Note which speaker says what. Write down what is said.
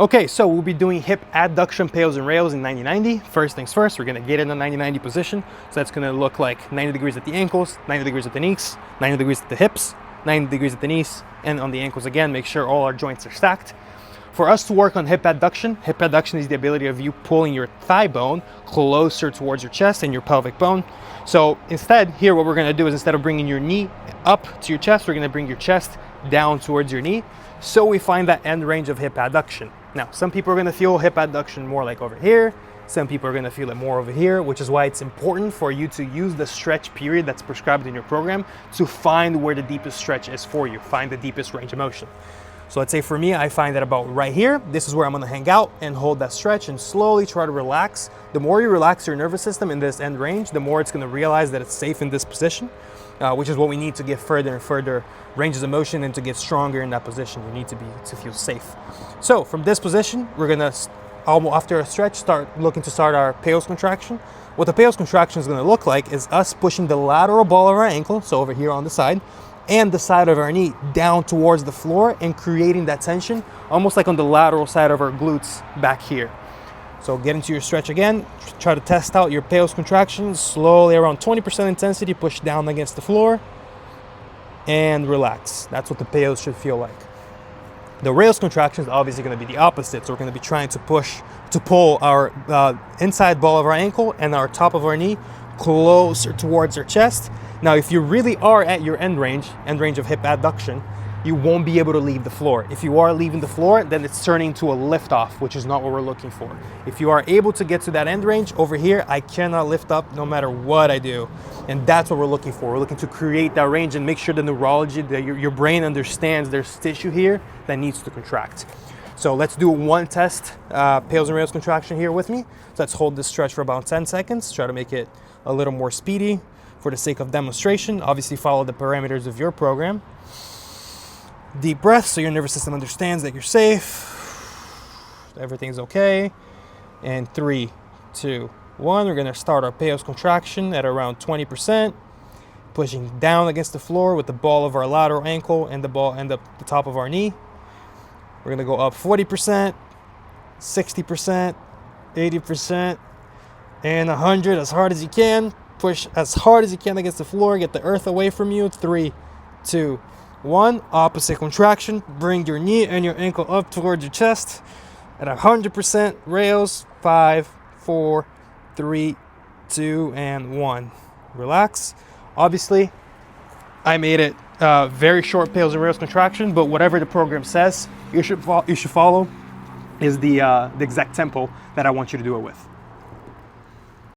Speaker 1: Okay, so we'll be doing hip adduction, PAILs, and rails in 90-90. First things first, we're gonna get in the 90-90 position. So that's gonna look like 90 degrees at the ankles, 90 degrees at the knees, 90 degrees at the hips, 90 degrees at the knees, and on the ankles again, make sure all our joints are stacked. For us to work on hip adduction is the ability of you pulling your thigh bone closer towards your chest and your pelvic bone. So instead, here what we're gonna do is instead of bringing your knee up to your chest, we're gonna bring your chest down towards your knee. So we find that end range of hip adduction. Now, some people are gonna feel hip adduction more like over here. Some people are gonna feel it more over here, which is why it's important for you to use the stretch period that's prescribed in your program to find where the deepest stretch is for you, find the deepest range of motion. So let's say for me, I find that about right here. This is where I'm gonna hang out and hold that stretch and slowly try to relax. The more you relax your nervous system in this end range, the more it's gonna realize that it's safe in this position, which is what we need to get further and further ranges of motion and to get stronger in that position. You need to feel safe. So from this position, we're gonna, after a stretch, start our PAILs contraction. What the PAILs contraction is gonna look like is us pushing the lateral ball of our ankle, so over here on the side, and the side of our knee down towards the floor and creating that tension, almost like on the lateral side of our glutes back here. So get into your stretch again, try to test out your PAILs contractions, slowly around 20% intensity, push down against the floor, and relax. That's what the PAILs should feel like. The rails contraction is obviously gonna be the opposite, so we're gonna be trying to pull our inside ball of our ankle and our top of our knee closer towards our chest. Now, if you really are at your end range of hip adduction, you won't be able to leave the floor. If you are leaving the floor, then it's turning to a lift off, which is not what we're looking for. If you are able to get to that end range over here, I cannot lift up no matter what I do. And that's what we're looking for. We're looking to create that range and make sure the neurology, that your brain understands there's tissue here that needs to contract. So let's do one test, PAILs and rails contraction here with me. So let's hold this stretch for about 10 seconds, try to make it a little more speedy for the sake of demonstration. Obviously follow the parameters of your program. Deep breath so your nervous system understands that you're safe, everything's okay. And 3, 2, 1, we're gonna start our PAILs contraction at around 20%, pushing down against the floor with the ball of our lateral ankle and the top of our knee. We're gonna go up 40%, 60%, 80%, and 100 as hard as you can. Push as hard as you can against the floor, get the earth away from you. 3, 2, 1, opposite contraction. Bring your knee and your ankle up towards your chest at 100% rails. 5, 4, 3, 2, and 1. Relax. Obviously, I made it very short PAILs and rails contraction, but whatever the program says, you should follow is the exact tempo that I want you to do it with.